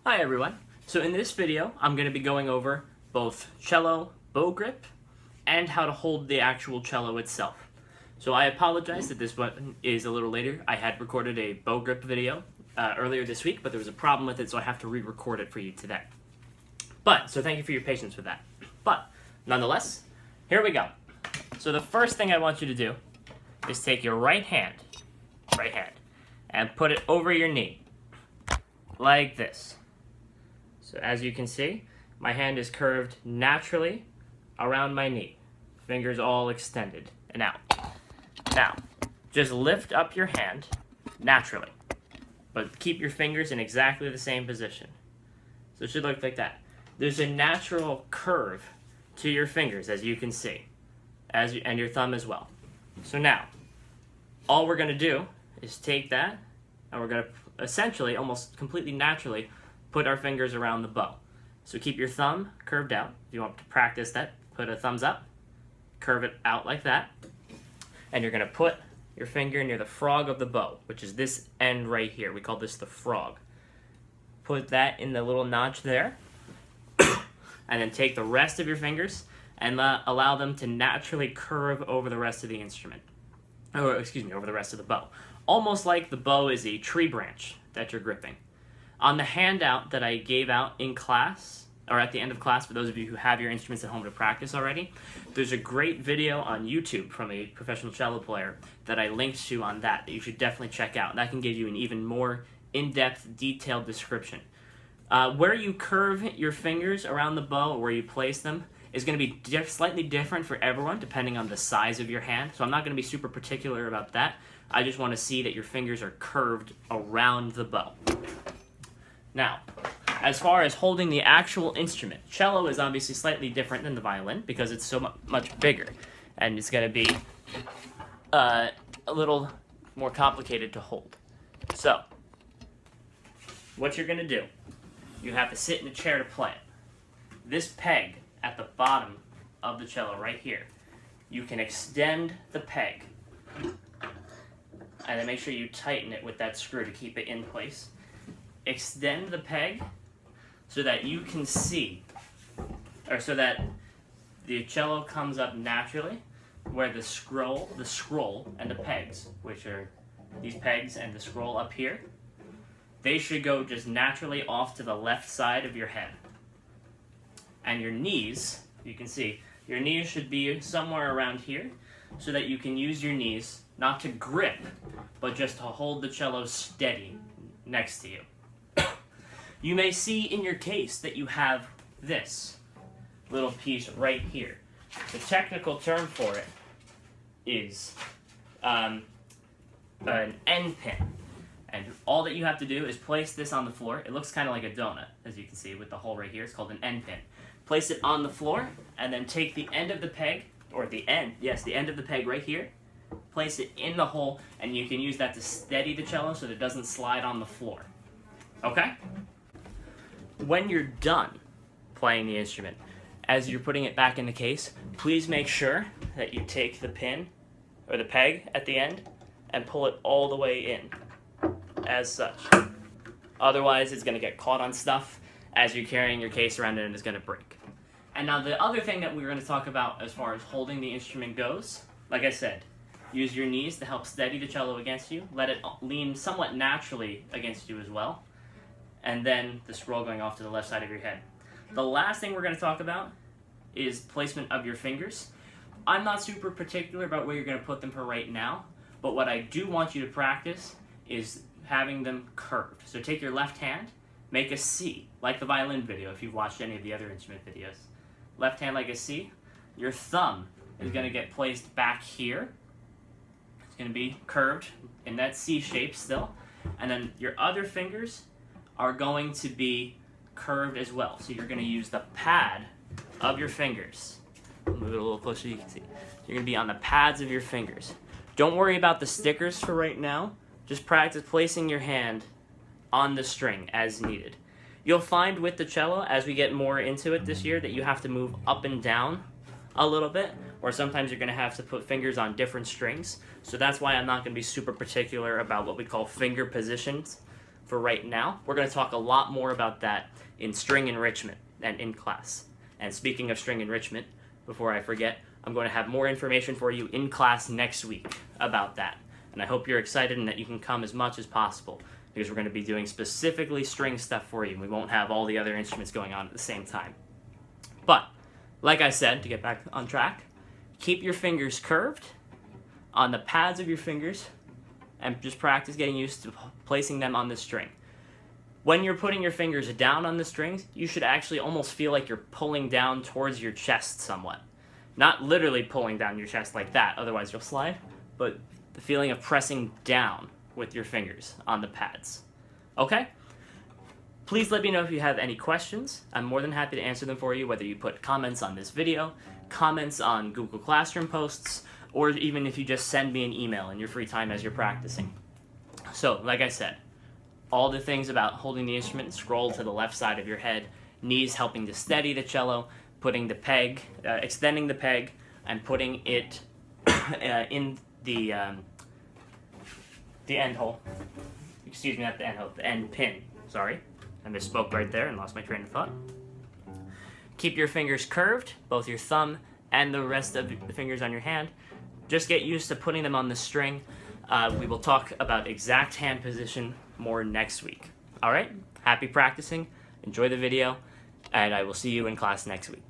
Hi everyone. So in this video, I'm going to be going over both cello bow grip and how to hold the actual cello itself. So I apologize that this one is a little later. I had recorded a bow grip video earlier this week, but there was a problem with it, so I have to re-record it for you today. So thank you for your patience with that. But nonetheless, here we go. So the first thing I want you to do is take your right hand, and put it over your knee, like this. So as you can see, my hand is curved naturally around my knee. Fingers all extended and out. Now, just lift up your hand naturally, but keep your fingers in exactly the same position. So it should look like that. There's a natural curve to your fingers, as you can see, and your thumb as well. So now, all we're going to do is take that, and we're going to essentially, almost completely naturally, put our fingers around the bow. So keep your thumb curved out. If you want to practice that, put a thumbs up, curve it out like that, and you're going to put your finger near the frog of the bow, which is this end right here. We call this the frog. Put that in the little notch there, and then take the rest of your fingers and allow them to naturally curve over the rest of the instrument. Or, excuse me, over the rest of the bow. Almost like the bow is a tree branch that you're gripping. On the handout that I gave out in class, or at the end of class for those of you who have your instruments at home to practice already, there's a great video on YouTube from a professional cello player that I linked to on that you should definitely check out. That can give you an even more in-depth, detailed description. Where you curve your fingers around the bow, or where you place them, is going to be slightly different for everyone depending on the size of your hand. So I'm not going to be super particular about that. I just want to see that your fingers are curved around the bow. Now, as far as holding the actual instrument, cello is obviously slightly different than the violin because it's so much bigger, and it's going to be a little more complicated to hold. So, what you're going to do, you have to sit in a chair to play it. This peg at the bottom of the cello right here, you can extend the peg, and then make sure you tighten it with that screw to keep it in place. Extend the peg so that you can see, or so that the cello comes up naturally, where the scroll and the pegs, which are these pegs and the scroll up here, they should go just naturally off to the left side of your head. And your knees, you can see, your knees should be somewhere around here so that you can use your knees not to grip, but just to hold the cello steady next to you. You may see in your case that you have this little piece right here. The technical term for it is an end pin. And all that you have to do is place this on the floor. It looks kind of like a donut, as you can see, with the hole right here. It's called an end pin. Place it on the floor, and then take the end of the peg, or the end of the peg right here, place it in the hole, and you can use that to steady the cello so that it doesn't slide on the floor. Okay? When you're done playing the instrument, as you're putting it back in the case, please make sure that you take the pin, or the peg at the end, and pull it all the way in, as such. Otherwise, it's going to get caught on stuff as you're carrying your case around it, and it's going to break. And now the other thing that we're going to talk about as far as holding the instrument goes, like I said, use your knees to help steady the cello against you. Let it lean somewhat naturally against you as well. And then the scroll going off to the left side of your head. The last thing we're going to talk about is placement of your fingers. I'm not super particular about where you're going to put them for right now, but what I do want you to practice is having them curved. So take your left hand, make a C, like the violin video if you've watched any of the other instrument videos. Left hand like a C. Your thumb is going to get placed back here. It's going to be curved in that C shape still. And then your other fingers are going to be curved as well. So you're going to use the pad of your fingers. Move it a little closer so you can see. You're going to be on the pads of your fingers. Don't worry about the stickers for right now. Just practice placing your hand on the string as needed. You'll find with the cello, as we get more into it this year, that you have to move up and down a little bit, or sometimes you're going to have to put fingers on different strings. So that's why I'm not going to be super particular about what we call finger positions for right now. We're going to talk a lot more about that in string enrichment and in class. And speaking of string enrichment, before I forget, I'm going to have more information for you in class next week about that. And I hope you're excited and that you can come as much as possible, because we're going to be doing specifically string stuff for you, and we won't have all the other instruments going on at the same time. But, like I said, to get back on track, keep your fingers curved on the pads of your fingers, and just practice getting used to placing them on the string. When you're putting your fingers down on the strings, you should actually almost feel like you're pulling down towards your chest somewhat. Not literally pulling down your chest like that, otherwise you'll slide, but the feeling of pressing down with your fingers on the pads. Okay? Please let me know if you have any questions. I'm more than happy to answer them for you, whether you put comments on this video, comments on Google Classroom posts, or even if you just send me an email in your free time as you're practicing. So, like I said, all the things about holding the instrument, scroll to the left side of your head, knees helping to steady the cello, putting the peg, extending the peg, and putting it in the end hole. Excuse me, not the end hole, the end pin. Sorry, I misspoke right there and lost my train of thought. Keep your fingers curved, both your thumb and the rest of the fingers on your hand. Just get used to putting them on the string. We will talk about exact hand position more next week. All right? Happy practicing. Enjoy the video, and I will see you in class next week.